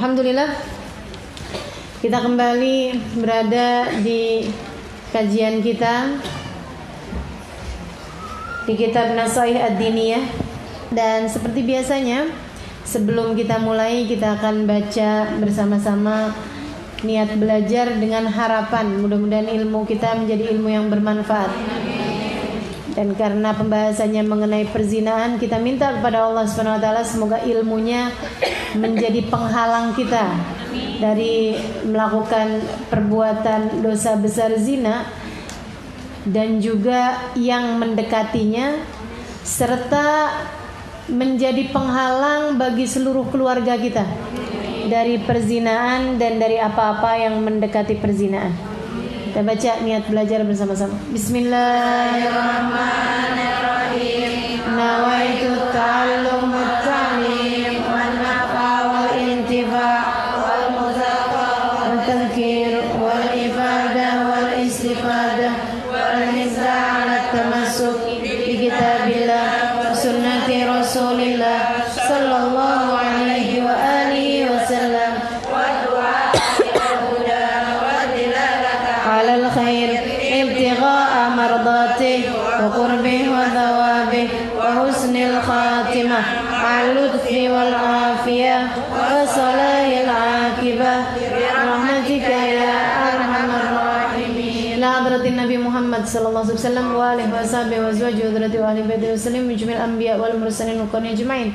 Alhamdulillah, kita kembali berada di kajian kita di kitab Nasaih Ad-Diniyah. Dan seperti biasanya, sebelum kita mulai, kita akan baca bersama-sama niat belajar dengan harapan mudah-mudahan ilmu kita menjadi ilmu yang bermanfaat. Dan karena pembahasannya mengenai perzinaan, kita minta kepada Allah Subhanahu wa taala semoga ilmunya menjadi penghalang kita dari melakukan perbuatan dosa besar zina dan juga yang mendekatinya, serta menjadi penghalang bagi seluruh keluarga kita dari perzinaan dan dari apa-apa yang mendekati perzinaan. Kita baca niat belajar bersama-sama. Bismillahirrahmanirrahim. Nawaitu ta'allum wat-ta'lim wan naf'a wal intifa' wal muzakkara wal tadhkir wal ifadah wal istifadah wal nizaa' 'ala tamassuk bi kitabillah wa sunnati Rasulillah sallallahu alaihi wa alihi wasallam على الخير ابتغاء مرضاته وقربه وثوابه وحسن الخاتمة مع اللطف والعافية وصلاح العاقبة برحمتك يا أرحم الراحمين. إلى حضرة النبي محمد صلى الله عليه وسلم وآله وصحبه وأزواجه وذريته وأهل بيته وسلم من جميع الأنبياء والمرسلين والقرنين أجمعين.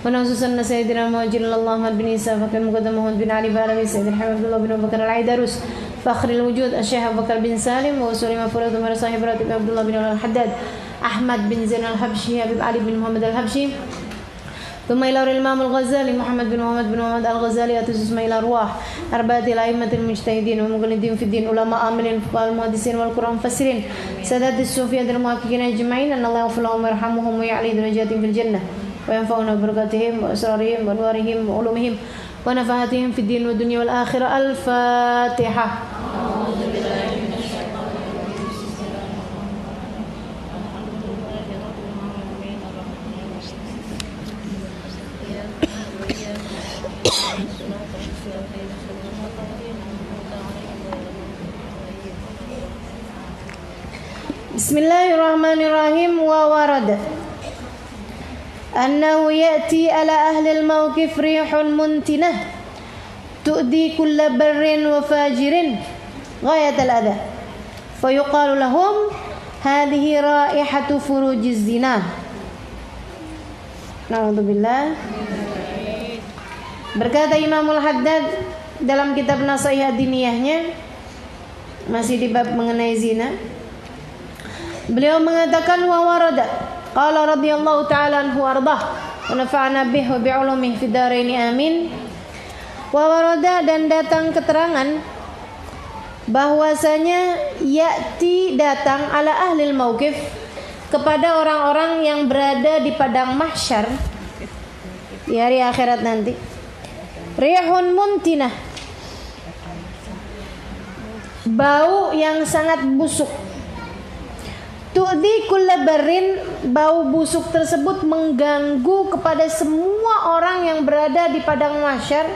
ونخصوصا سيدنا المهاجر الله محمد بن عيسى فكر مقدم محمد بن علي بن سيد الحمد الله بن بكر العيدروس فخر الوجود الشيخ أبو بكر بن سالم وسليم فرد عمر صاحب راتب عبد الله بن الحداد أحمد بن زين الحبشي حبيب علي بن محمد الحبشي ثم إلى الإمام الغزالي محمد بن محمد الغزالي أتوس إلى أرواح أربعة الأئمة المجتهدين ومقلدين في الدين علماء عاملين فقهاء المحدثين والقرآن مفسرين سادات الصوفية المحققين أجمعين أن الله يغفر لهم ويرحمهم ويعلي درجاتهم في الجنة وينفعنا ببركاتهم وأسرارهم وأنوارهم وعلومهم ونفعاتهم في الدين والدنيا والآخرة. الفاتحة. Bismillahirrahmanirrahim. Wa warada أنه يأتي على أهل الموقف ريح منتنة تؤذي كل بر وفاجر غاية الأذى فيقال لهم هذه رائحة فروج الزنا. Na'udzubillah. Berkata Imamul Haddad dalam kitab Nasaih Ad-Diniyahnya, masih di bab mengenai zina, beliau mengatakan wa warada qala radhiyallahu ta'ala anhu ardah wa nafa'na bihi wa bi'ulumihi fid dharain amin. Wa warada, dan datang keterangan bahwasanya ya'ti datang ala ahlil mauqif kepada orang-orang yang berada di padang mahsyar di hari akhirat nanti, rihun muntinah, bau yang sangat busuk. Tu'di kulla barin, bau busuk tersebut mengganggu kepada semua orang yang berada di padang mahsyar,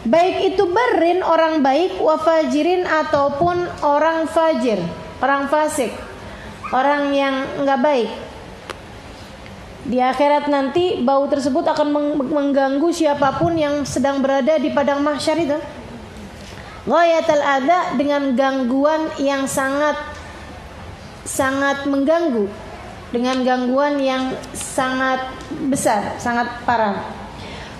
baik itu barin orang baik, wa fajirin ataupun orang fajir, orang fasik, orang yang enggak baik. Di akhirat nanti bau tersebut akan mengganggu siapapun yang sedang berada di padang mahsyar itu. Ghayatul adza, dengan gangguan yang sangat mengganggu, dengan gangguan yang sangat besar, sangat parah.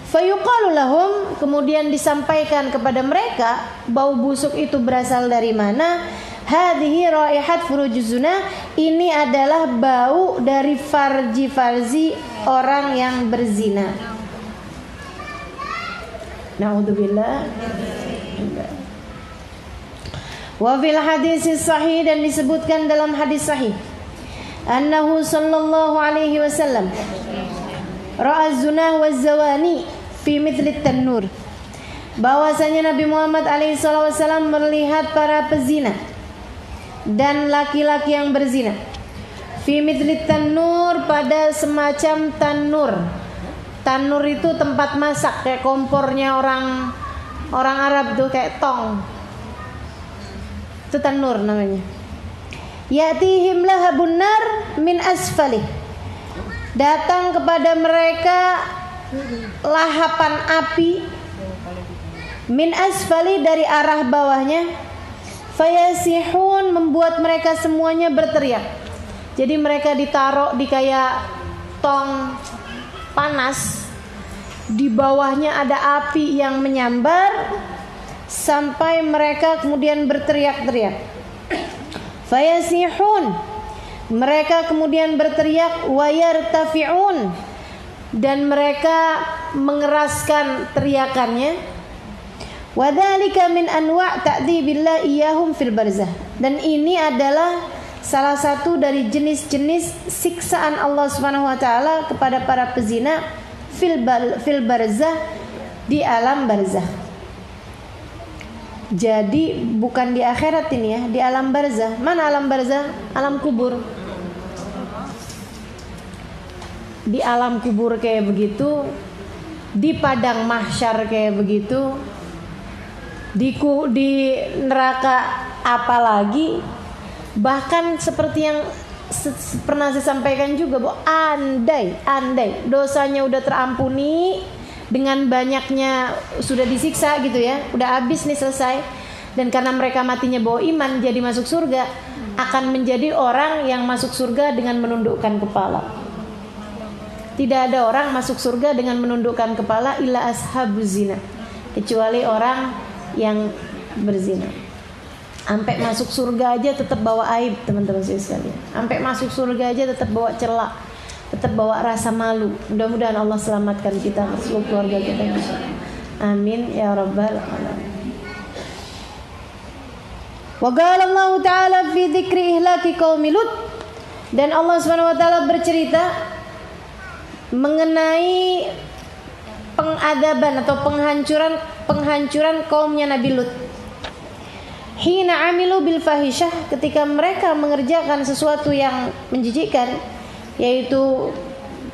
Fayuqalu lahum, kemudian disampaikan kepada mereka bau busuk itu berasal dari mana. Hadhihi raihat furujuzuna, ini adalah bau dari farji orang yang berzina. Na'udzubillah. Wa fil hadis sahih, dan disebutkan dalam hadis sahih, annahu sallallahu alaihi wasallam ra'a zunah wa zawani fi mithli tanur, bahwasanya Nabi Muhammad alaihi wasallam melihat para pezina dan laki-laki yang berzina fi mithli tanur, pada semacam tanur. Tanur itu tempat masak, kayak kompornya orang Arab tuh, kayak tong. Itu tanur namanya. Ya'tihim lahabun nar min asfalih. Datang kepada mereka lahapan api min asfali, dari arah bawahnya. Fayasihun, membuat mereka semuanya berteriak. Jadi mereka ditaruh di kayak tong panas, di bawahnya ada api yang menyambar sampai mereka kemudian berteriak-teriak. Fayasihun, mereka kemudian berteriak. Wayartafi'un, dan mereka mengeraskan teriakannya. Wadzalika min anwa' ta'dzibillah iyyahum fil barzah. Dan ini adalah salah satu dari jenis-jenis siksaan Allah Subhanahu wa taala kepada para pezina fil barzah, di alam barzah. Jadi bukan di akhirat ini ya, di alam barzah. Mana alam barzah? Alam kubur. Di alam kubur kayak begitu, di padang mahsyar kayak begitu, di neraka apalagi. Bahkan seperti yang pernah saya sampaikan juga, bahwa andai dosanya udah terampuni, dengan banyaknya sudah disiksa gitu ya, udah habis nih, selesai, dan karena mereka matinya bawa iman, jadi masuk surga, akan menjadi orang yang masuk surga dengan menundukkan kepala. Tidak ada orang masuk surga dengan menundukkan kepala illa ashabuz zina, kecuali orang yang berzina. Sampai masuk surga aja tetap bawa aib, teman-teman sekalian. Sampai masuk surga aja tetap bawa celak, tetap bawa rasa malu. Mudah-mudahan Allah selamatkan kita, seluruh keluarga kita. Amin ya rabbal alamin. Wa qala Allah Ta'ala fi dzikri ihlaki qaumi Lut, dan Allah Subhanahu wa taala bercerita mengenai pengadaban atau penghancuran kaumnya Nabi Lut. Hina amilu bil fahisyah, ketika mereka mengerjakan sesuatu yang menjijikkan, yaitu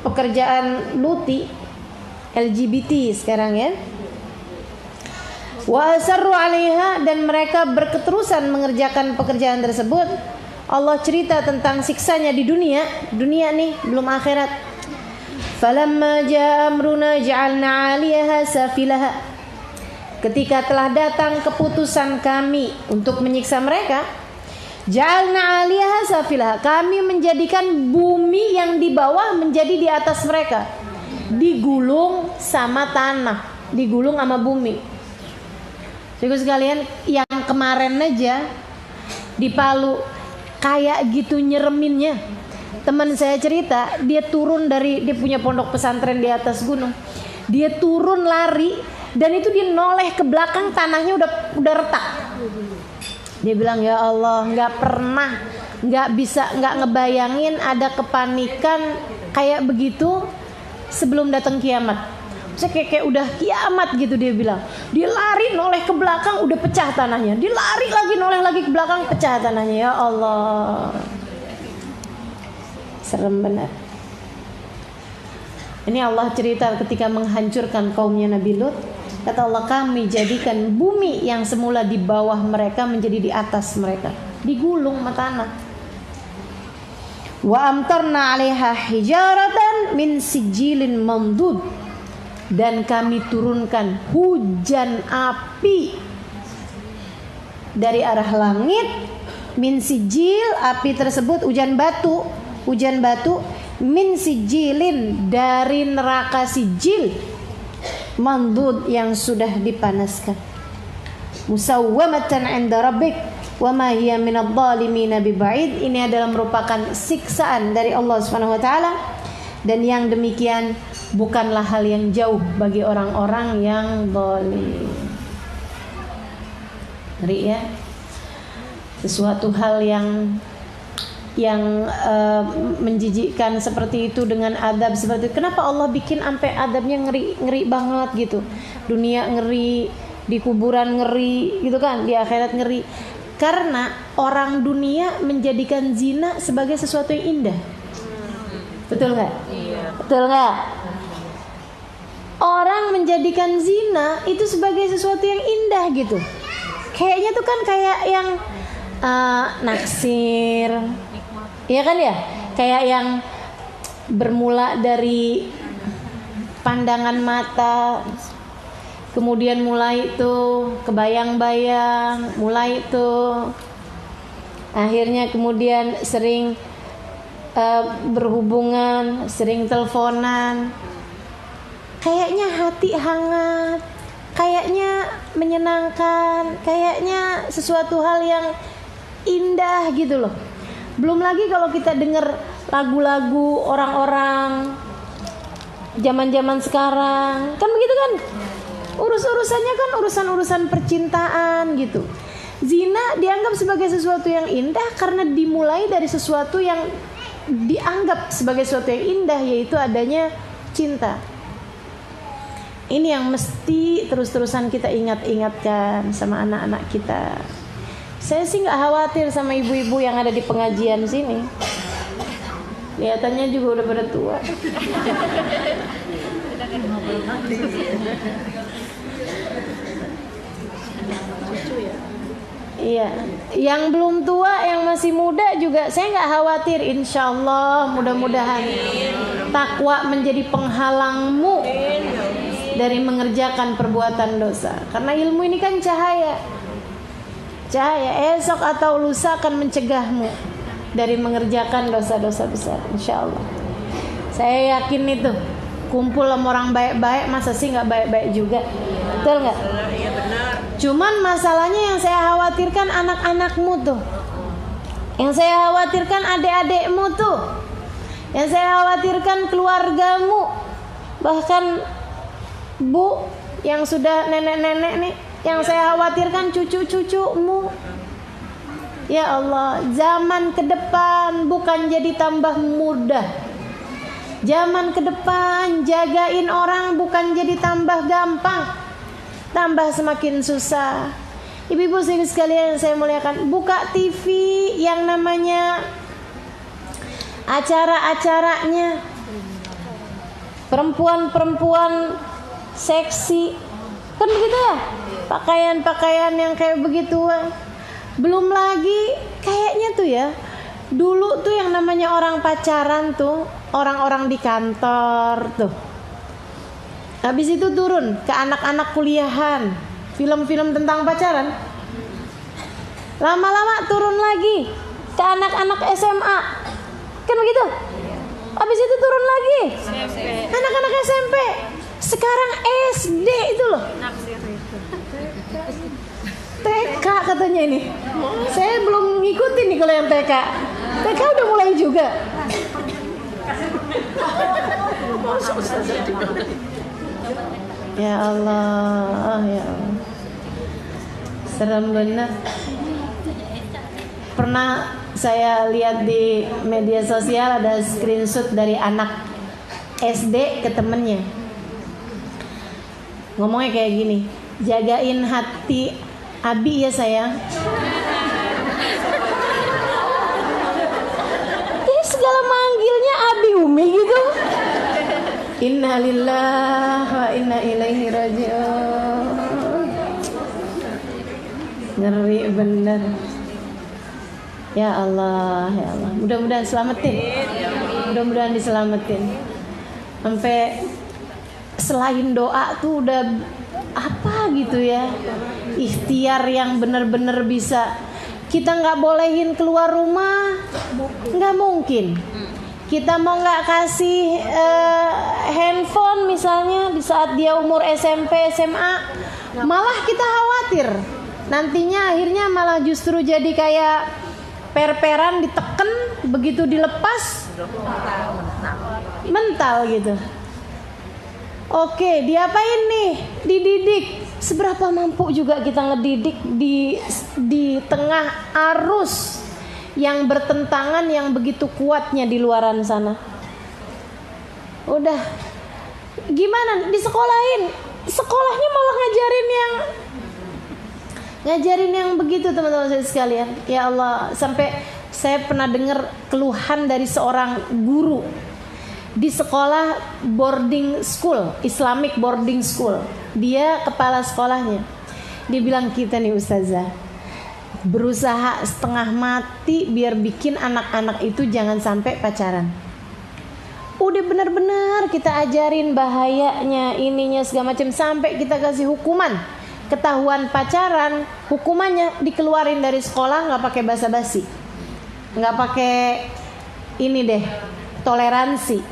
pekerjaan luti, LGBT sekarang ya. Wa asarru 'alaiha, dan mereka berketerusan mengerjakan pekerjaan tersebut. Allah cerita tentang siksanya di dunia nih, belum akhirat. Falamma jaa amruna ja'alna 'aliyaha safilaha, ketika telah datang keputusan kami untuk menyiksa mereka, ja'alna 'aliyaha safilaha, kami menjadikan bumi yang di bawah menjadi di atas mereka, digulung sama tanah, digulung sama bumi. Jadi sekalian, yang kemarin aja di Palu kayak gitu nyereminnya. Teman saya cerita, dia turun dari, dia punya pondok pesantren di atas gunung. Dia turun lari, dan itu dia noleh ke belakang, tanahnya udah retak. Dia bilang, ya Allah, nggak bisa ngebayangin ada kepanikan kayak begitu sebelum datang kiamat. Saya kayak udah kiamat gitu, dia bilang. Dia lari noleh ke belakang, udah pecah tanahnya. Dia lari lagi, noleh lagi ke belakang, pecah tanahnya. Ya Allah, serem benar. Ini Allah cerita ketika menghancurkan kaumnya Nabi Lut. Kata Allah, kami jadikan bumi yang semula di bawah mereka menjadi di atas mereka, digulung sama tanah. Wa amtarna 'alaiha hijaratan min sijilin mamdud, dan kami turunkan hujan api dari arah langit. Min sijil, api tersebut hujan batu. Min sijilin, dari neraka sijil, mandud, yang sudah dipanaskan. Musawwamatan 'inda rabbik wa ma hiya minadh dhalimin biba'id. Ini adalah merupakan siksaan dari Allah Subhanahu wa taala, dan yang demikian bukanlah hal yang jauh bagi orang-orang yang zalim. Ngeri ya, sesuatu hal yang menjijikkan seperti itu, dengan adab seperti itu. Kenapa Allah bikin sampai adabnya ngeri banget gitu? Dunia ngeri, di kuburan ngeri gitu kan, di akhirat ngeri. Karena orang dunia menjadikan zina sebagai sesuatu yang indah. Betul nggak? Iya. Betul nggak? orang menjadikan zina itu sebagai sesuatu yang indah gitu. Kayaknya tuh kan kayak yang naksir, ya kan ya? Kayak yang bermula dari pandangan mata, kemudian mulai tuh kebayang-bayang, mulai tuh akhirnya kemudian sering berhubungan, sering teleponan. Kayaknya hati hangat, kayaknya menyenangkan, kayaknya sesuatu hal yang indah gitu loh. Belum lagi kalau kita dengar lagu-lagu orang-orang zaman-zaman sekarang, kan begitu kan? Urus-urusannya kan urusan-urusan percintaan gitu. Zina dianggap sebagai sesuatu yang indah karena dimulai dari sesuatu yang dianggap sebagai sesuatu yang indah, yaitu adanya cinta. Ini yang mesti terus-terusan kita ingat-ingatkan sama anak-anak kita. Saya sih gak khawatir sama ibu-ibu yang ada di pengajian sini. Kelihatannya juga udah pada tua. Iya, yang belum tua, yang masih muda juga saya nggak khawatir. Insya Allah, mudah-mudahan takwa menjadi penghalangmu dari mengerjakan perbuatan dosa. Karena ilmu ini kan cahaya. Cahaya esok atau lusa akan mencegahmu dari mengerjakan dosa-dosa besar. Insya Allah. Saya yakin itu. Kumpul sama orang baik-baik, masa sih nggak baik-baik juga? Betul nggak? Iya benar. Cuman masalahnya yang saya khawatirkan anak-anakmu tuh, yang saya khawatirkan adik-adikmu tuh, yang saya khawatirkan keluargamu, bahkan bu yang sudah nenek-nenek nih, yang saya khawatirkan cucu-cucumu. Ya Allah, zaman ke depan bukan jadi tambah mudah. Zaman ke depan jagain orang bukan jadi tambah gampang, tambah semakin susah. Ibu-ibu sekalian saya muliakan, buka TV yang namanya acara-acaranya perempuan-perempuan seksi, kan begitu ya, pakaian-pakaian yang kayak begituan. Belum lagi kayaknya tuh ya, dulu tuh yang namanya orang pacaran tuh orang-orang di kantor tuh. Habis itu turun ke anak-anak kuliahan, film-film tentang pacaran. Lama-lama turun lagi ke anak-anak SMA, kan begitu? Habis itu turun lagi anak-anak SMP. Sekarang SD itu loh, TK katanya ini. Saya belum ngikutin nih kalau yang TK. TK udah mulai juga. Ya Allah, ya Allah, serem benar. Pernah saya lihat di media sosial ada screenshot dari anak SD ke temennya. Ngomongnya kayak gini, jagain hati Abi ya sayang. Ini segala manggilnya Abi Umi gitu. Inna lillahi wa inna ilaihi raji'un. Ngeri bener. Ya Allah, ya Allah. Mudah-mudahan selamatin. Mudah-mudahan diselamatin. Sampai selain doa tuh udah apa gitu ya, ikhtiar yang benar-benar bisa. Kita nggak bolehin keluar rumah, nggak mungkin. Kita mau nggak kasih handphone misalnya di saat dia umur SMP, SMA, malah kita khawatir nantinya akhirnya malah justru jadi kayak per-peran, diteken, begitu dilepas mental gitu. Oke, diapain nih? Dididik. Seberapa mampu juga kita ngedidik di tengah arus yang bertentangan yang begitu kuatnya di luaran sana. Udah, gimana disekolahin? Sekolahnya malah ngajarin yang begitu, teman-teman saya sekalian. Ya Allah, sampai saya pernah dengar keluhan dari seorang guru. di sekolah boarding school, Islamic boarding school. Dia kepala sekolahnya. Dia bilang, kita nih ustazah berusaha setengah mati biar bikin anak-anak itu jangan sampai pacaran. Udah benar-benar kita ajarin bahayanya, ininya segala macam, sampai kita kasih hukuman. Ketahuan pacaran, hukumannya dikeluarin dari sekolah, nggak pakai basa-basi, nggak pakai ini deh, toleransi.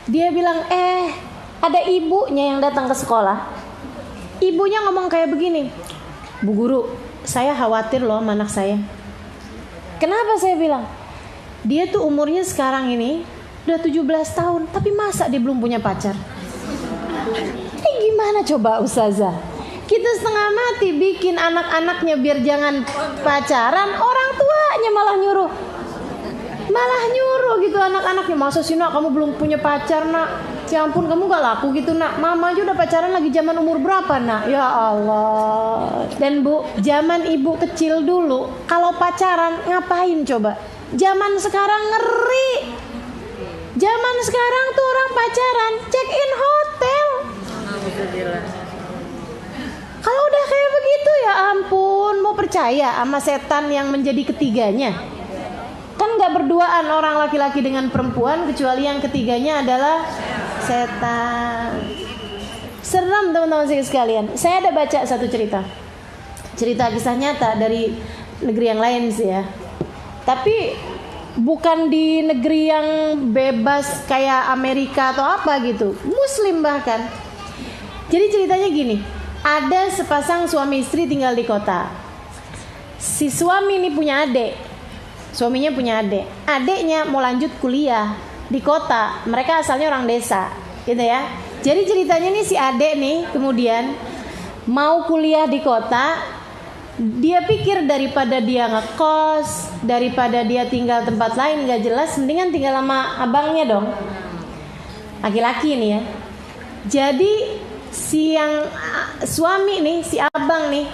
Dia bilang, ada ibunya yang datang ke sekolah. Ibunya ngomong kayak begini, Bu Guru, saya khawatir loh sama anak saya. Kenapa? Saya bilang, dia tuh umurnya sekarang ini udah 17 tahun, tapi masa dia belum punya pacar? Gimana coba ustazah? Kita setengah mati bikin anak-anaknya biar jangan pacaran, orang tuanya malah nyuruh gitu anak-anaknya. Masa sih nak, kamu belum punya pacar nak? Ya ampun, kamu gak laku gitu nak. Mama aja udah pacaran lagi zaman umur berapa nak? Ya Allah. Dan Bu, zaman ibu kecil dulu kalau pacaran ngapain coba? Zaman sekarang ngeri. Zaman sekarang tuh orang pacaran check in hotel. Kalau udah kayak begitu ya ampun, mau percaya sama setan yang menjadi ketiganya? Kan gak berduaan orang laki-laki dengan perempuan, kecuali yang ketiganya adalah setan. Serem teman-teman sekalian. Saya ada baca satu cerita kisah nyata dari negeri yang lain sih ya. Tapi bukan di negeri yang bebas kayak Amerika atau apa gitu, Muslim bahkan. Jadi ceritanya gini, ada sepasang suami istri tinggal di kota. Si suami ini punya adik, suaminya punya adik. Adiknya mau lanjut kuliah di kota, mereka asalnya orang desa gitu ya. Jadi ceritanya nih, si adik nih kemudian mau kuliah di kota. Dia pikir daripada dia ngekos, daripada dia tinggal tempat lain gak jelas, mendingan tinggal sama abangnya dong, laki-laki nih ya. Jadi si yang suami nih, si abang nih,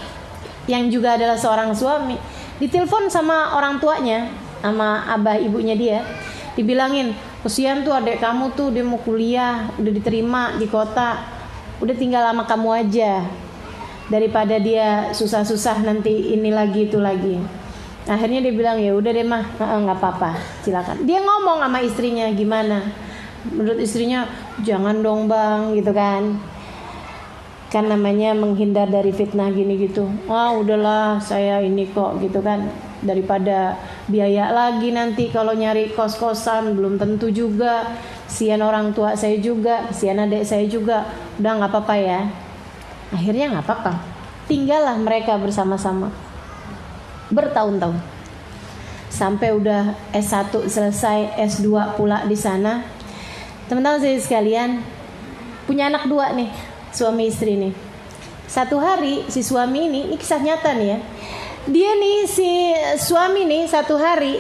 yang juga adalah seorang suami, ditelepon sama orang tuanya, sama abah ibunya dia, dibilangin, kesian tuh adek kamu tuh, dia mau kuliah, udah diterima di kota, udah tinggal sama kamu aja, daripada dia susah-susah nanti ini lagi itu lagi. Akhirnya dia bilang, ya udah deh mah, nggak apa-apa, silakan. Dia ngomong sama istrinya, gimana? Menurut istrinya, jangan dong bang, gitu kan namanya menghindar dari fitnah gini gitu. Wah udahlah, saya ini kok gitu kan, daripada biaya lagi nanti kalau nyari kos-kosan, belum tentu juga, kasihan orang tua saya juga, kasihan adik saya juga. Udah nggak apa-apa ya. Akhirnya nggak apa-apa, tinggallah mereka bersama-sama bertahun-tahun sampai udah S1 selesai, S2 pula di sana. Teman-teman saya sekalian, punya anak 2 nih, suami istri nih. Satu hari si suami ini kisah nyata nih ya. Dia nih, si suami nih, satu hari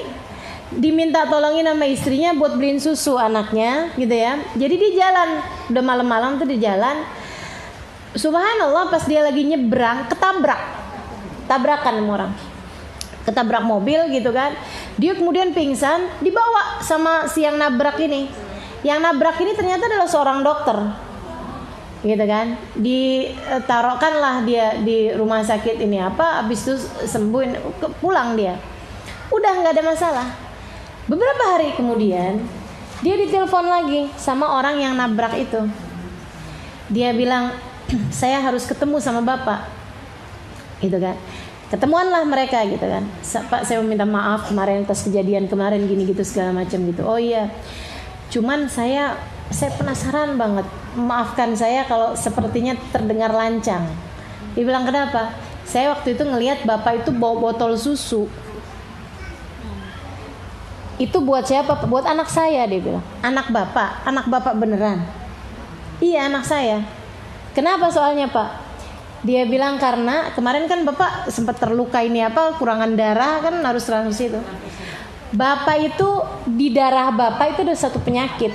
diminta tolongin sama istrinya buat beliin susu anaknya gitu ya. Jadi di jalan, udah malam-malam tuh di jalan, subhanallah pas dia lagi nyebrang tabrakan sama orang, ketabrak mobil gitu kan. Dia kemudian pingsan, dibawa sama si yang nabrak ini. Yang nabrak ini ternyata adalah seorang dokter gitu kan. Ditaruhkanlah dia di rumah sakit ini apa, habis itu sembuhin, pulang dia, udah nggak ada masalah. Beberapa hari kemudian dia ditelepon lagi sama orang yang nabrak itu. Dia bilang, saya harus ketemu sama bapak gitu kan. Ketemuanlah mereka gitu kan. Pak, saya meminta maaf kemarin atas kejadian kemarin gini gitu segala macam gitu. Oh iya, cuman saya penasaran banget, maafkan saya kalau sepertinya terdengar lancang. Dia bilang, kenapa? Saya waktu itu ngelihat bapak itu bawa botol susu. Itu buat siapa? Buat anak saya, dia bilang. Anak bapak beneran? Iya, anak saya. Kenapa soalnya pak? Dia bilang karena kemarin kan bapak sempat terluka ini apa, kurangan darah kan, harus transfusi itu. Bapak itu, di darah bapak itu ada satu penyakit.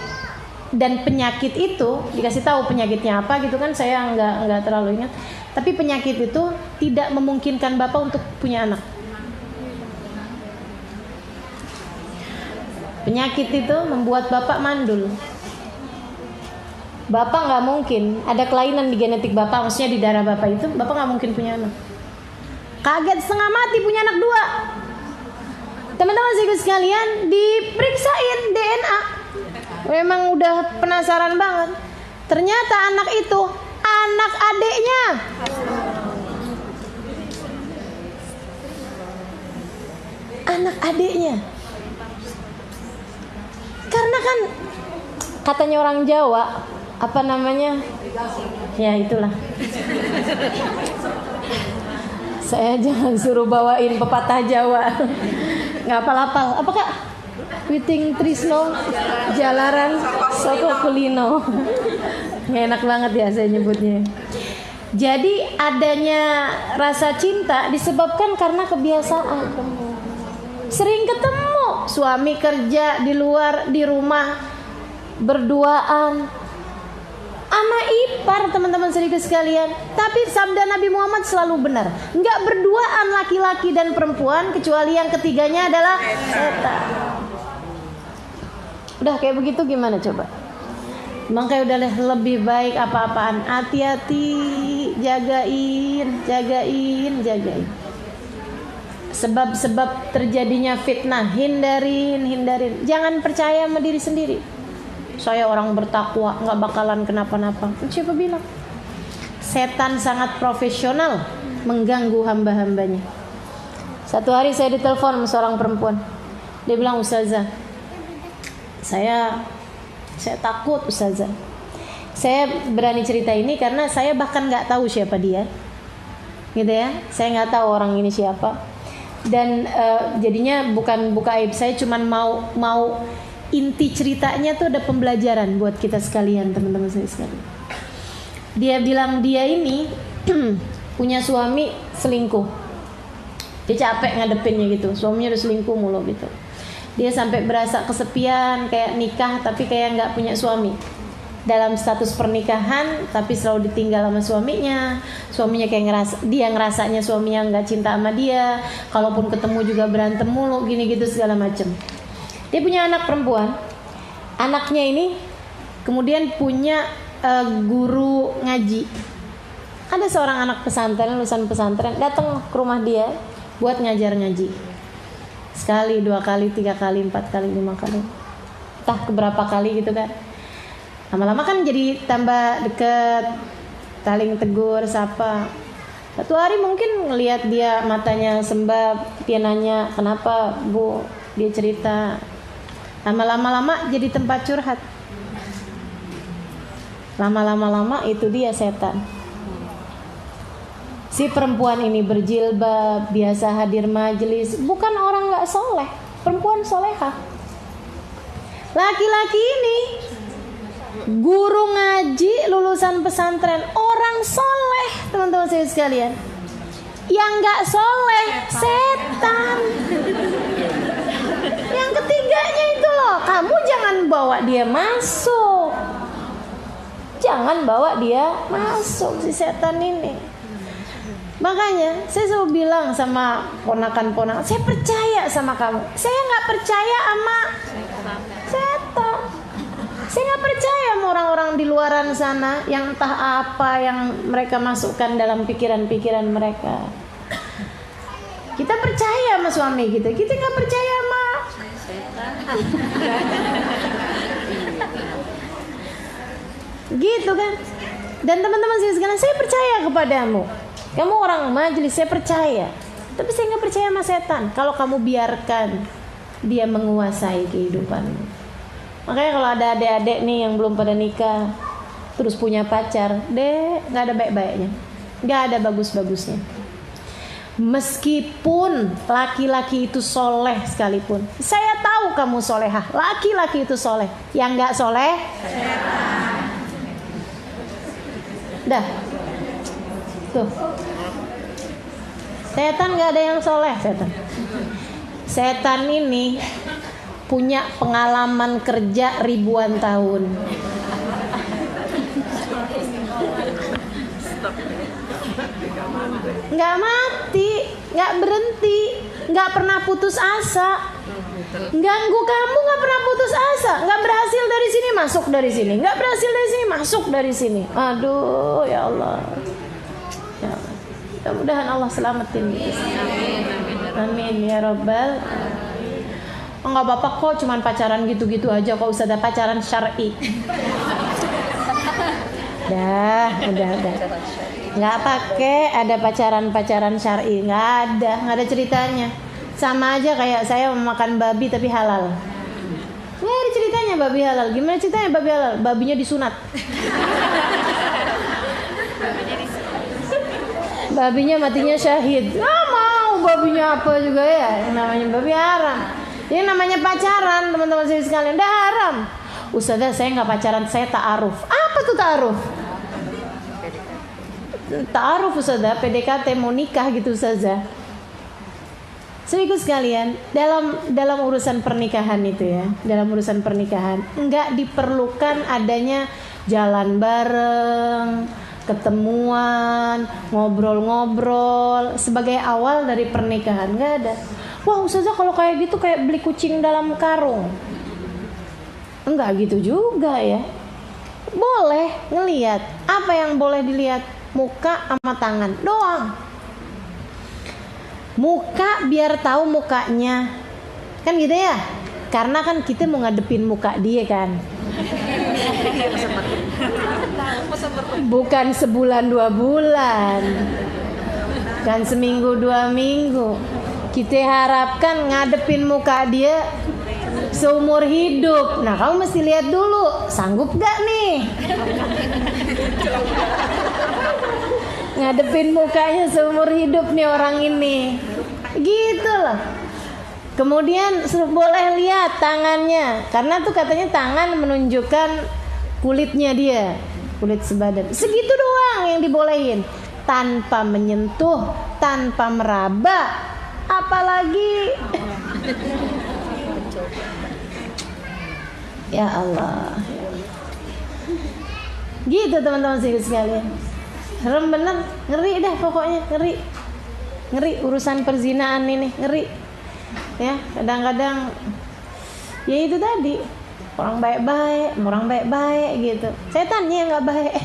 Dan penyakit itu dikasih tahu penyakitnya apa gitu kan, saya nggak terlalu ingat. Tapi penyakit itu tidak memungkinkan bapak untuk punya anak. Penyakit itu membuat bapak mandul. Bapak nggak mungkin, ada kelainan di genetik bapak, maksudnya di darah bapak itu, bapak nggak mungkin punya anak. Kaget setengah mati punya anak 2. Teman-teman sekalian, diperiksain DNA. Memang udah penasaran banget. Ternyata anak itu anak adiknya. Anak adiknya. Karena kan katanya orang Jawa, apa namanya? Ya itulah. Saya jangan suruh bawain pepatah Jawa. Nggak apal-apal. Apa Kak? Witing Trisno Jalaran Soko Kulino. Nggak enak banget ya saya nyebutnya. Jadi adanya rasa cinta disebabkan karena kebiasaan. Sering ketemu, suami kerja di luar, di rumah berduaan. Ama ipar teman-teman sedikit sekalian. Tapi sabda Nabi Muhammad selalu benar. Enggak berduaan laki-laki dan perempuan kecuali yang ketiganya adalah setan. Udah kayak begitu gimana coba? Makanya udah lebih baik apa-apaan hati-hati, jagain. Sebab-sebab terjadinya fitnah hindarin. Jangan percaya sama diri sendiri. Saya orang bertakwa, nggak bakalan kenapa-napa. Siapa bilang? Setan sangat profesional mengganggu hamba-hambanya. Satu hari saya ditelepon sama seorang perempuan. Dia bilang, Ustazah, saya takut Ustazah. Saya berani cerita ini karena saya bahkan nggak tahu siapa dia, gitu ya. Saya nggak tahu orang ini siapa. Dan jadinya bukan buka aib. Saya cuman mau inti ceritanya tuh ada pembelajaran buat kita sekalian, teman-teman saya sekalian. Dia bilang dia ini punya suami selingkuh. Dia capek ngadepinnya gitu. Suaminya udah selingkuh mulu gitu. Dia sampai berasa kesepian, kayak nikah tapi kayak nggak punya suami. Dalam status pernikahan tapi selalu ditinggal sama suaminya. Suaminya kayak ngerasanya suaminya nggak cinta sama dia. Kalaupun ketemu juga berantem mulu, gini gitu segala macem. Dia punya anak perempuan. Anaknya ini kemudian punya guru ngaji. Ada seorang anak pesantren, lulusan pesantren, datang ke rumah dia buat ngajar ngaji. Sekali, 2 kali, 3 kali, 4 kali, 5 kali. Entah keberapa kali gitu kan. Lama-lama kan jadi tambah deket, saling tegur, sapa. Satu hari mungkin ngelihat dia matanya sembab, dia nanya, "Kenapa, Bu?" Dia cerita. Lama-lama jadi tempat curhat. Lama-lama itu dia setan. Si perempuan ini berjilbab, biasa hadir majelis, bukan orang gak soleh, perempuan solehah. Laki-laki ini guru ngaji, lulusan pesantren, orang soleh, teman-teman saya sekalian. Yang gak soleh setan. Yang ketiganya itu loh, kamu jangan bawa dia masuk. Jangan bawa dia masuk si setan ini. Makanya saya selalu bilang sama ponakan-ponakan, saya percaya sama kamu. Saya gak percaya sama setan. Saya gak percaya sama orang-orang di luaran sana yang entah apa yang mereka masukkan dalam pikiran-pikiran mereka. Kita percaya sama suami kita gak percaya sama gitu kan. Dan teman-teman sekalian, saya percaya kepadamu. Kamu orang majelis, saya percaya. Tapi saya gak percaya sama setan. Kalau kamu biarkan dia menguasai kehidupanmu. Makanya kalau ada adik-adik nih yang belum pada nikah, terus punya pacar, gak ada baik-baiknya, gak ada bagus-bagusnya. Meskipun laki-laki itu soleh sekalipun, saya tahu kamu solehah, laki-laki itu soleh, yang gak soleh dah tuh, setan gak ada yang soleh. Setan ini punya pengalaman kerja ribuan tahun. nggak mati, nggak berhenti, nggak pernah putus asa. Ganggu kamu nggak pernah putus asa, nggak berhasil dari sini masuk dari sini, nggak berhasil dari sini masuk dari sini. Aduh ya Allah, ya Allah. Mudah-mudahan Allah selamatin. Amin ya Rabbal. Oh, nggak apa-apa kok, cuman pacaran gitu-gitu aja kok, usah ada pacaran syar'i. udah. Nggak pakai ada pacaran syar'i, nggak ada ceritanya. Sama aja kayak saya memakan babi tapi halal. Nggak ada ceritanya babi halal. Gimana ceritanya babi halal? Babinya disunat. Babinya matinya syahid. Mau babinya apa juga ya? Namanya babi haram. Ini namanya pacaran, teman-teman saya sekalian. Udah haram. Ustazah, saya nggak pacaran, saya ta'aruf. Apa tuh ta'aruf? Ta'aruf Ustazah, PDKT mau nikah gitu Ustazah. Saudaraku sekalian, dalam urusan pernikahan itu ya, dalam urusan pernikahan enggak diperlukan adanya jalan bareng, ketemuan, ngobrol-ngobrol sebagai awal dari pernikahan, enggak ada. Wah Ustazah, kalau kayak gitu kayak beli kucing dalam karung. Enggak gitu juga ya. Boleh ngelihat, apa yang boleh dilihat? Muka sama tangan doang. Muka biar tahu mukanya, kan gitu ya? Karena kan kita mau ngadepin muka dia kan. Bukan sebulan 2 bulan, kan seminggu 2 minggu. Kita harapkan ngadepin muka dia seumur hidup. Nah kamu mesti lihat dulu, sanggup gak nih ngadepin mukanya seumur hidup nih orang ini, gitu loh. Kemudian boleh lihat tangannya, karena tuh katanya tangan menunjukkan kulitnya dia, kulit sebadan. Segitu doang yang dibolehin, tanpa menyentuh, tanpa meraba, apalagi ya Allah. Gitu teman-teman sekalian. Serem bener, ngeri dah pokoknya, ngeri urusan perzinaan ini, ngeri ya. Kadang-kadang ya itu tadi, orang baik-baik gitu, setannya yang nggak baik.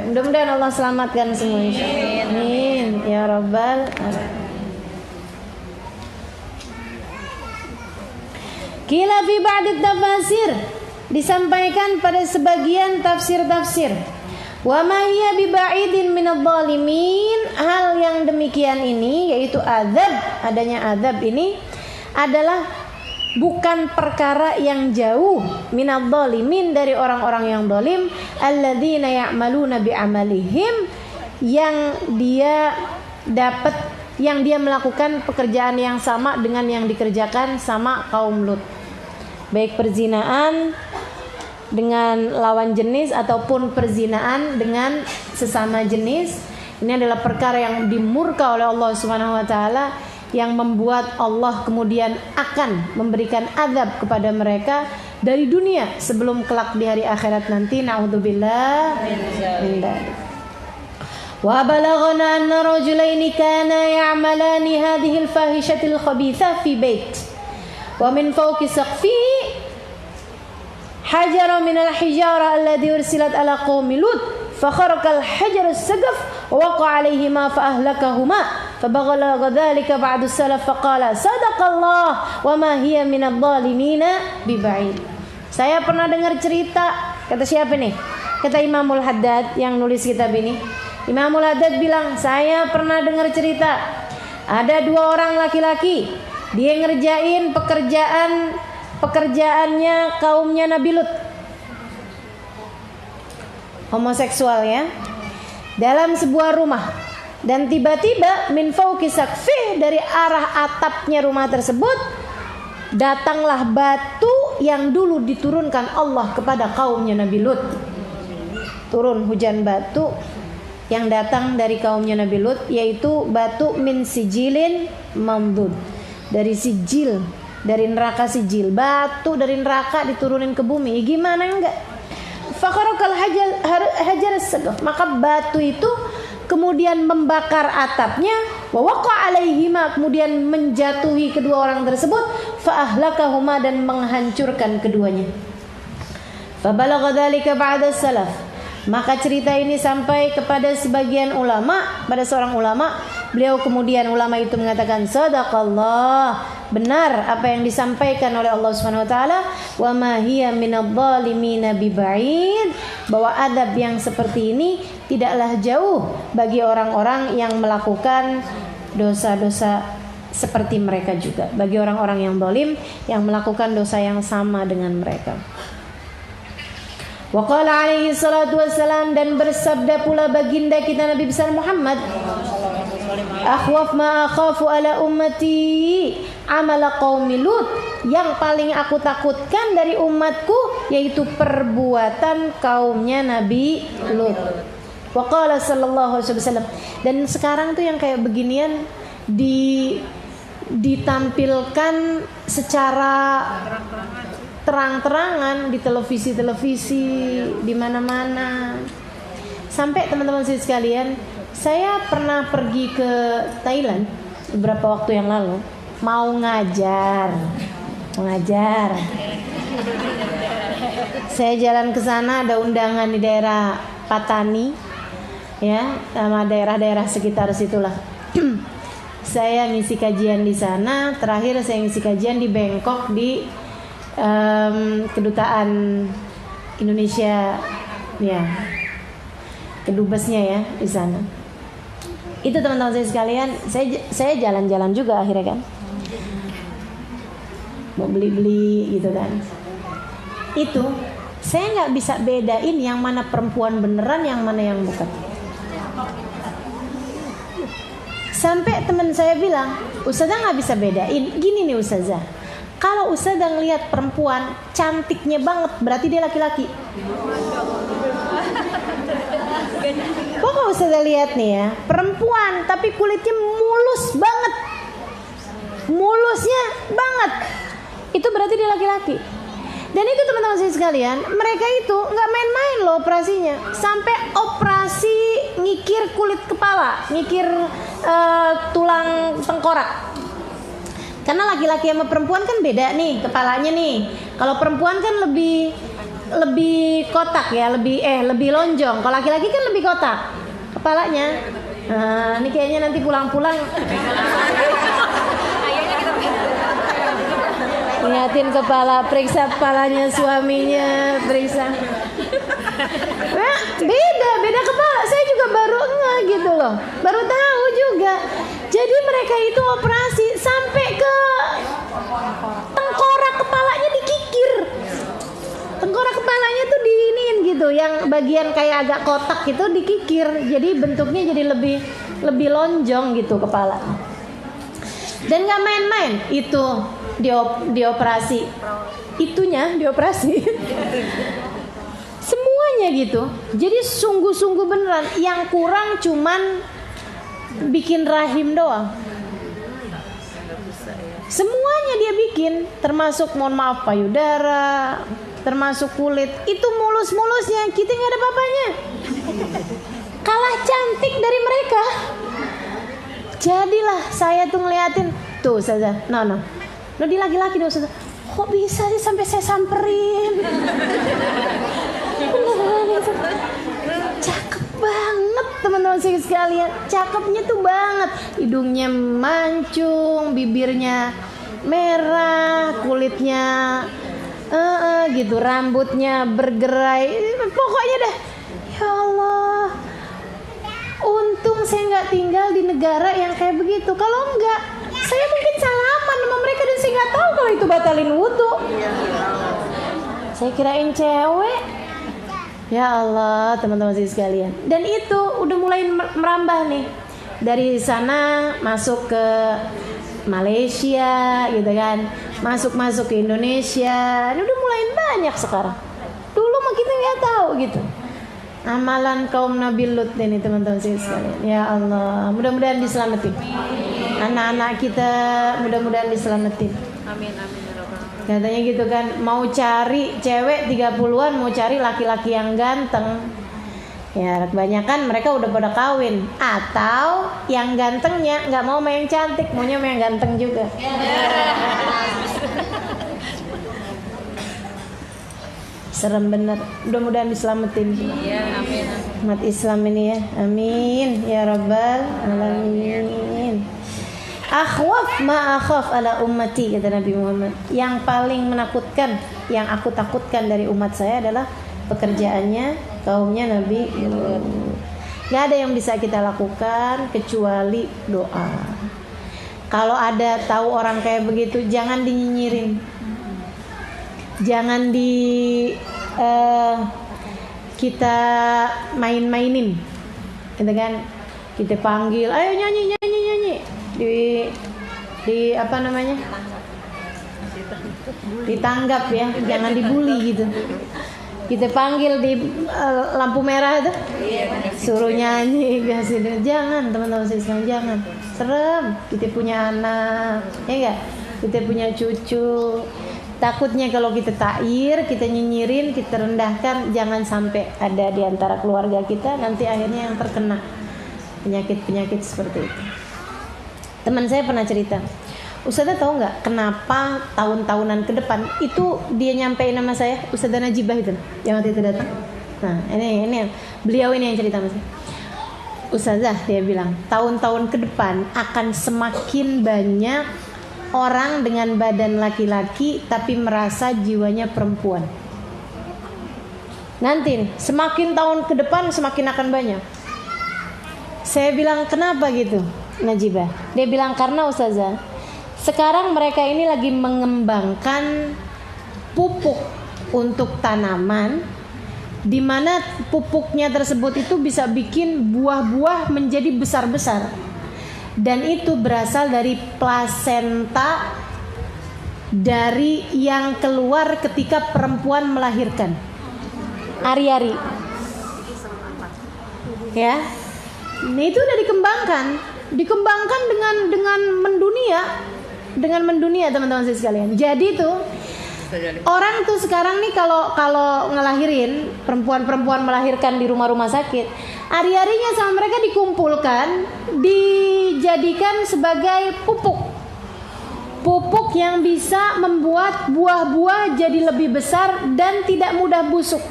Mudah-mudahan Allah selamatkan semua. Amin ya Rabbal alamin. Qila fi ba'd tafasir, disampaikan pada sebagian tafsir-tafsir. Wa ma hiya biba'idin minadh dhalimin, hal yang demikian ini yaitu azab, adanya azab ini adalah bukan perkara yang jauh minadh dhalimin, dari orang-orang yang zalim, alladzina ya'maluna bi'amalihim, yang dia melakukan pekerjaan yang sama dengan yang dikerjakan sama kaum Lut, baik perzinaan dengan lawan jenis ataupun perzinaan dengan sesama jenis. Ini adalah perkara yang dimurka oleh Allah Subhanahu wa taala, yang membuat Allah kemudian akan memberikan azab kepada mereka dari dunia sebelum kelak di hari akhirat nanti. Na'udzubillah min dzalik. Wa balaghana anna rajulaini kana ya'malani hadhihi al-fahishati al-khabithah fi bait wa min fawqi saqfihi hajara min al-hijara alladhi ursilat ala qaumi Lut fakharqa al-hajar as-saqaf wa waqa'a alayhima fa ahlakahuma fabaghala dhalika ba'du salaf faqala sadaqallah wa ma hiya min adh-dhalimin biba'id. Saya pernah dengar cerita, kata siapa nih? Kata Imamul Haddad yang nulis kitab ini. Imamul Haddad bilang, saya pernah dengar cerita ada 2 orang laki-laki, dia ngerjain pekerjaannya kaumnya Nabi Lut, homoseksual ya, dalam sebuah rumah. Dan tiba-tiba min fauqi saqfi, dari arah atapnya rumah tersebut datanglah batu yang dulu diturunkan Allah kepada kaumnya Nabi Lut. Turun hujan batu yang datang dari kaumnya Nabi Lut, yaitu batu min sijilin mamdud, dari sijil, dari neraka sijil. Batu dari neraka diturunin ke bumi, gimana enggak? Fakharaqal hajar as-saqaf, maka batu itu kemudian membakar atapnya, wa waqa alaihima, kemudian menjatuhi kedua orang tersebut, fa ahlakahuma, dan menghancurkan keduanya. Fa balagha dzalika ba'da salaf, maka cerita ini sampai kepada sebagian ulama, pada seorang ulama. Beliau kemudian, ulama itu mengatakan, sadaqallah, benar apa yang disampaikan oleh Allah Subhanahu wa taala, wa ma hiya minadh-dhalimina biba'id, bahwa adab yang seperti ini tidaklah jauh bagi orang-orang yang melakukan dosa-dosa seperti mereka juga, bagi orang-orang yang zalim yang melakukan dosa yang sama dengan mereka. Wa qala alaihi salatu wassalam, dan bersabda pula baginda kita Nabi besar Muhammad, akhwaf ma akhafu ala ummati amala qaumi Lut, yang paling aku takutkan dari umatku yaitu perbuatan kaumnya Nabi Lut. Wa qala sallallahu alaihi wasallam, dan sekarang tuh yang kayak beginian ditampilkan secara terang-terangan di televisi-televisi, di mana-mana. Sampai teman-teman sekalian, saya pernah pergi ke Thailand beberapa waktu yang lalu, mau ngajar. Saya jalan ke sana, ada undangan di daerah Patani, ya, sama daerah-daerah sekitar situlah. Saya ngisi kajian di sana. Terakhir saya ngisi kajian di Bangkok, di kedutaan Indonesia, ya, kedubesnya ya di sana. Itu teman-teman saya sekalian, saya jalan-jalan juga akhirnya kan, mau beli-beli gitu kan. Itu saya nggak bisa bedain yang mana perempuan beneran, yang mana yang bukan. Sampai teman saya bilang, Ustazah nggak bisa bedain. Gini nih Ustazah, kalau Ustazah ngelihat perempuan cantiknya banget, berarti dia laki-laki. Kok kalau Ustazah lihat nih ya, perempuan tapi kulitnya mulus banget, mulusnya banget, itu berarti dia laki-laki. Dan itu teman-teman saya sekalian, mereka itu nggak main-main loh operasinya, sampai operasi ngikir kulit kepala, ngikir tulang tengkorak. Karena laki-laki sama perempuan kan beda nih kepalanya nih. Kalau perempuan kan lebih kotak ya, lebih lonjong. Kalau laki-laki kan lebih kotak kepalanya. Nah, ini kayaknya nanti pulang-pulang liatin kepala, periksa kepalanya suaminya, periksa. Nah, beda kepala. Saya juga baru gitu loh, baru tahu juga. Jadi mereka itu operasi sampai ke tengkorak kepalanya dikikir. Tengkorak kepalanya tuh diiniin gitu, yang bagian kayak agak kotak gitu dikikir. Jadi bentuknya jadi lebih lonjong gitu kepala. Dan nggak main-main itu dioperasi. Itunya dioperasi. Semuanya gitu. Jadi sungguh-sungguh beneran. Yang kurang cuman bikin rahim doang. Semuanya dia bikin, termasuk mohon maaf payudara, termasuk kulit. Itu mulus-mulusnya, kita nggak ada apa-apanya. Kalah cantik dari mereka. Jadilah saya tuh ngeliatin, tuh Ustazah, no, dia laki-laki tuh Ustazah. Kok bisa sih sampai saya samperin? Cakep banget teman-teman sekalian, cakepnya tuh banget. Hidungnya mancung, bibirnya merah, kulitnya gitu, rambutnya bergerai. Pokoknya dah, ya Allah, untung saya nggak tinggal di negara yang kayak begitu. Kalau enggak, saya mungkin salaman sama mereka dan saya nggak tahu kalau itu batalin wudu. Saya kirain cewek. Ya Allah, teman-teman sekalian. Dan itu udah mulai merambah nih. Dari sana masuk ke Malaysia gitu kan, masuk ke Indonesia. Ini udah mulai banyak sekarang. Dulu mah kita nggak tahu gitu. Amalan kaum Nabi Lut ini teman-teman sekalian. Ya Allah, mudah-mudahan diselamatin. Anak-anak kita mudah-mudahan diselamatin. Amin. Katanya gitu kan, mau cari cewek 30-an, mau cari laki-laki yang ganteng. Ya kebanyakan mereka udah pada kawin, atau yang gantengnya nggak mau sama yang cantik, maunya sama yang ganteng juga. Serem bener. Mudah-mudahan diselamatin. Amin. Umat Islam ini ya, amin ya rabbal alamin. Akhwaf ma akhaf ala ummati, kata Nabi Muhammad. Yang paling menakutkan, yang aku takutkan dari umat saya adalah pekerjaannya kaumnya Nabi. Gak ada yang bisa kita lakukan kecuali doa. Kalau ada tahu orang kayak begitu, jangan dinyinyirin, jangan kita main-mainin, gitu kan? Kita panggil, ayo nyanyi di apa namanya? Ditanggap ya, jangan dibully gitu. Kita panggil di lampu merah itu, suruh nyanyi, jangan teman-teman Islam, jangan. Serem. Kita punya anak, ya enggak? Kita punya cucu. Takutnya kalau kita tair, kita nyinyirin, kita rendahkan, jangan sampai ada di antara keluarga kita nanti akhirnya yang terkena penyakit-penyakit seperti itu. Teman saya pernah cerita, Ustazah tahu nggak kenapa tahun-tahunan ke depan itu dia nyampein nama saya, Ustazah Najibah itu yang waktu itu datang. Nah ini beliau ini yang cerita mas. Ustazah, dia bilang tahun-tahun ke depan akan semakin banyak orang dengan badan laki-laki tapi merasa jiwanya perempuan. Nanti nih, semakin tahun ke depan semakin akan banyak. Saya bilang kenapa gitu Najibah? Dia bilang karena Ustazah, sekarang mereka ini lagi mengembangkan pupuk untuk tanaman, di mana pupuknya tersebut itu bisa bikin buah-buah menjadi besar-besar, dan itu berasal dari plasenta dari yang keluar ketika perempuan melahirkan, ari-ari, ya. Ini itu udah dikembangkan dengan mendunia teman-teman sekalian. Jadi tuh orang tuh sekarang nih kalau ngelahirin, perempuan melahirkan di rumah-rumah sakit, ari-arinya sama mereka dikumpulkan, dijadikan sebagai pupuk yang bisa membuat buah-buah jadi lebih besar dan tidak mudah busuk.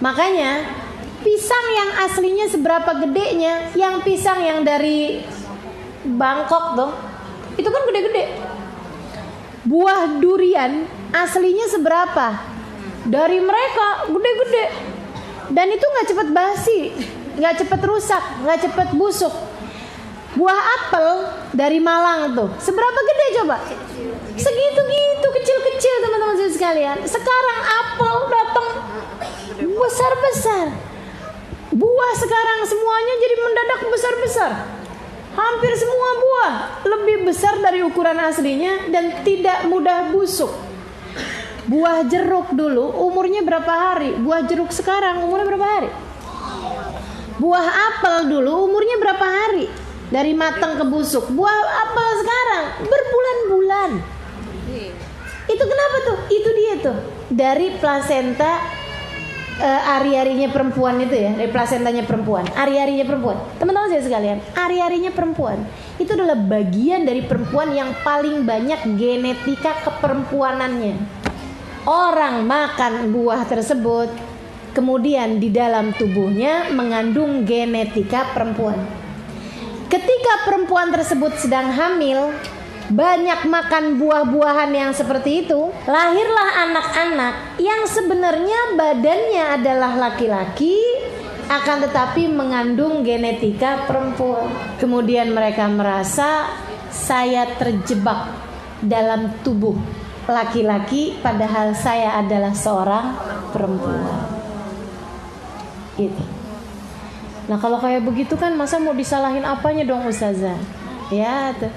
Makanya pisang yang aslinya seberapa gedenya, yang pisang yang dari Bangkok tuh, itu kan gede-gede. Buah durian aslinya seberapa? Dari mereka gede-gede. Dan itu nggak cepat basi, nggak cepat rusak, nggak cepat busuk. Buah apel dari Malang tuh, seberapa gede coba? Segitu-gitu, kecil-kecil teman-teman sekalian. Sekarang apel datang besar-besar. Buah sekarang semuanya jadi mendadak besar-besar. Hampir semua buah lebih besar dari ukuran aslinya dan tidak mudah busuk. Buah jeruk dulu umurnya berapa hari? Buah jeruk sekarang umurnya berapa hari? Buah apel dulu umurnya berapa hari? Dari matang ke busuk. Buah apel sekarang berbulan-bulan. Itu kenapa tuh? Itu dia tuh. Dari plasenta ari-arinya perempuan itu ya, dari plasentanya perempuan, ari-arinya perempuan. Teman-teman saya sekalian, ari-arinya perempuan itu adalah bagian dari perempuan yang paling banyak genetika keperempuanannya. Orang makan buah tersebut, kemudian di dalam tubuhnya mengandung genetika perempuan. Ketika perempuan tersebut sedang hamil, banyak makan buah-buahan yang seperti itu, lahirlah anak-anak yang sebenarnya badannya adalah laki-laki, akan tetapi mengandung genetika perempuan. Kemudian mereka merasa saya terjebak dalam tubuh laki-laki, padahal saya adalah seorang perempuan. Gitu. Nah kalau kayak begitu kan masa mau disalahin apanya dong Ustazah? Ya tuh.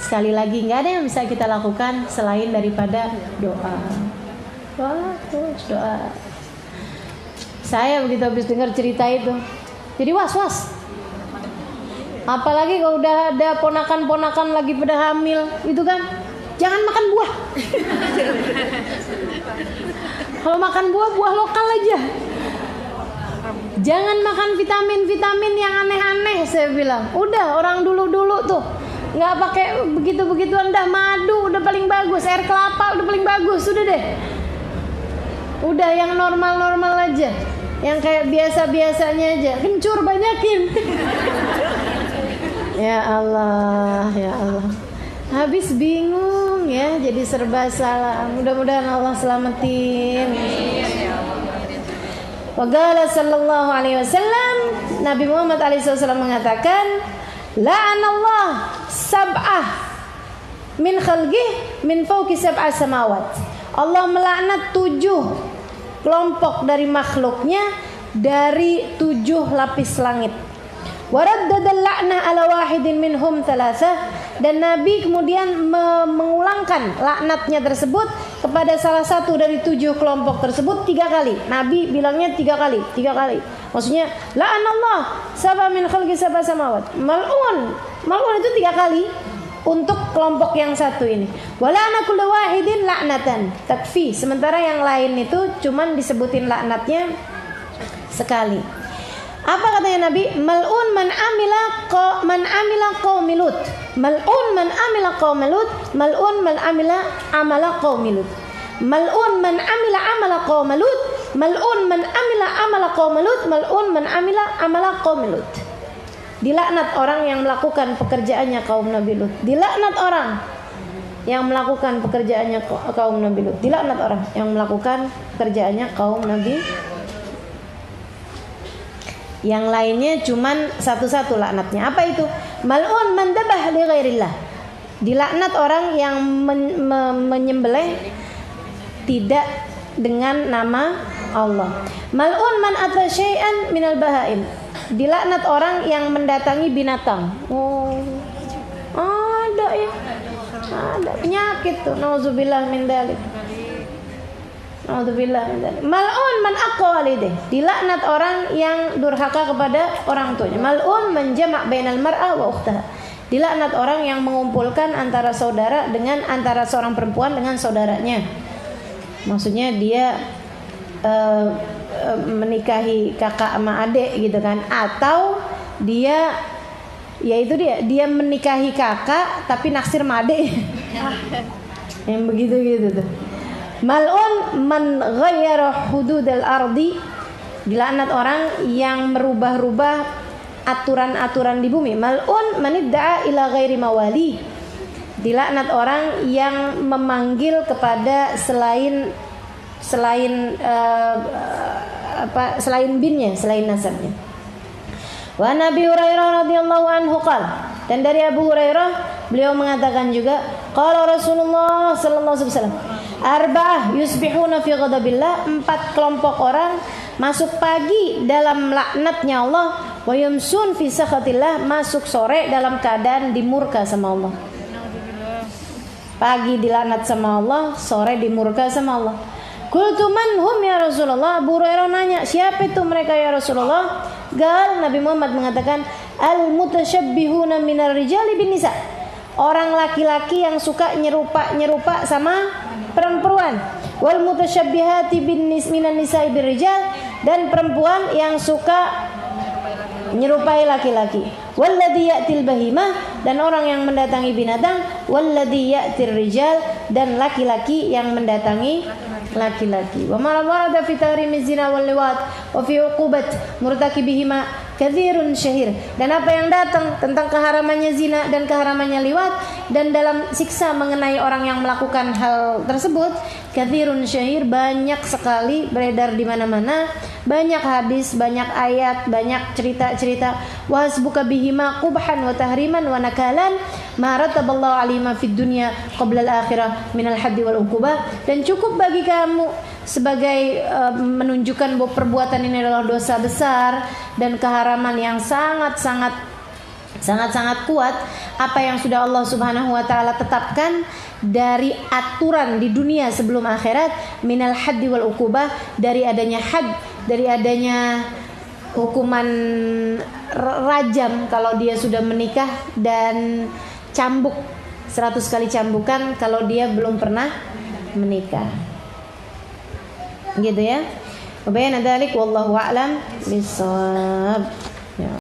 Sekali lagi nggak ada yang bisa kita lakukan selain daripada doa. Doa. Saya begitu habis dengar cerita itu, jadi was-was. Apalagi kalau udah ada ponakan-ponakan lagi pada hamil, itu kan, jangan makan buah. Kalau makan buah lokal aja. Jangan makan vitamin-vitamin yang aneh-aneh, saya bilang. Udah orang dulu-dulu tuh nggak pakai begitu-begituan, dah madu udah paling bagus, air kelapa udah paling bagus, udah deh. Udah yang normal-normal aja, yang kayak biasa-biasanya aja, kencur banyakin. Ya Allah, ya Allah. Habis bingung ya, jadi serba salah. Mudah-mudahan Allah selamatin. Waqala sallallahu alaihi wasallam, Nabi Muhammad alaihi wasallam mengatakan, la'anallah sab'ah min khalqih min fawqi sab'a samawat. Allah melaknat 7 kelompok dari makhluknya dari 7 lapis langit. Waraddada la'na ala wahidin minhum thalathah, dan Nabi kemudian mengulangkan laknatnya tersebut kepada salah satu dari 7 kelompok tersebut 3 kali. Nabi bilangnya 3 kali. Maksudnya la'anallah sab'a min khalqi sab'a samawat. Mal'un itu 3 kali untuk kelompok yang satu ini. Wala'na kullu wahidin la'natan takfi. Sementara yang lain itu cuman disebutin laknatnya sekali. Apa katanya Nabi? Mal'un man amila qaumi Lut. Mal'un man amila qaumi Lut. Mal'un man amila amala qaumi Lut. Mal'un man amila amala qaumi Lut. Mal'un man amila amala qaumi Lut. Mal'un man amila amala qaumi Lut. Dilaknat orang yang melakukan pekerjaannya kaum Nabi Lut. Dilaknat orang yang melakukan pekerjaannya kaum Nabi Lut. Dilaknat orang yang melakukan pekerjaannya kaum Nabi. Yang lainnya cuman satu-satu laknatnya. Apa itu? Mal'un man dabah li ghairillah. Dilaknat orang yang menyembelih tidak dengan nama Allah. Mal'un man ata syai'an minal bahaim. Dilaknat orang yang mendatangi binatang. Oh, ada ya. Ada penyakit tuh. Nauzubillah min dzalik. Mal'un man aqwa walidih. Dilaknat orang yang durhaka kepada orang tuanya. Mal'un man jama' bainal mar'a wa ukhtaha. Dilaknat orang yang mengumpulkan antara saudara dengan antara seorang perempuan dengan saudaranya. Maksudnya dia menikahi kakak sama adik gitu kan, atau dia menikahi kakak tapi naksir sama adik. Yang begitu gitu tuh. Mal'un man ghayyara hududal ardi. Dilaknat orang yang merubah-rubah aturan-aturan di bumi. Mal'un man idda'a ila ghairi mawali. Dilaknat orang yang memanggil kepada selain binnya, selain nasabnya. Wa Nabi Hurairah radhiyallahu anhu qala, dan dari Abu Hurairah beliau mengatakan juga, qala Rasulullah sallallahu alaihi wasallam, arba'ah yusbihuna fi ghadabillah. 4 kelompok orang masuk pagi dalam laknatnya Allah, wa yumsun fi sakhatillah, masuk sore dalam keadaan dimurka sama Allah. Pagi dilaknat sama Allah, sore dimurka sama Allah. Qultu man hum ya Rasulullah. Abu Hurairah nanya, siapa itu mereka ya Rasulullah? Gal, Nabi Muhammad mengatakan, al-mutasyabbihuna minar rijali bin nisa. Orang laki-laki yang suka nyerupa sama perempuan. Wal mutasyabbihati minan nisa'i birrijal, dan perempuan yang suka menyerupai laki-laki. Walladhi ya'til bahimah, dan orang yang mendatangi binatang. Walladhi ya'tir rijal, dan laki-laki yang mendatangi laki-laki. Wa ma warada fi tahrimi zina wal liwat wa fi uqubat murtakibihima katsirun syahir. Dan apa yang datang tentang keharamannya zina dan keharamannya liwat, dan dalam siksa mengenai orang yang melakukan hal tersebut, katsirun syahir, banyak sekali beredar di mana-mana, banyak hadis, banyak ayat, banyak cerita-cerita. Wa hasbuka bihima qubhan wa tahriman wa nakalan ma rataballahu alima fid dunya qabla al-akhirah minal haddi wal uqubah. Dan cukup bagi kamu sebagai menunjukkan bahwa perbuatan ini adalah dosa besar dan keharaman yang sangat-sangat kuat, apa yang sudah Allah Subhanahu wa taala tetapkan dari aturan di dunia sebelum akhirat, minal haddi wal uqubah, dari adanya had, dari adanya hukuman rajam kalau dia sudah menikah, dan cambuk 100 kali cambukan kalau dia belum pernah menikah. Gitu ya. Wa bayana dzalik wallahu a'lam bissawab.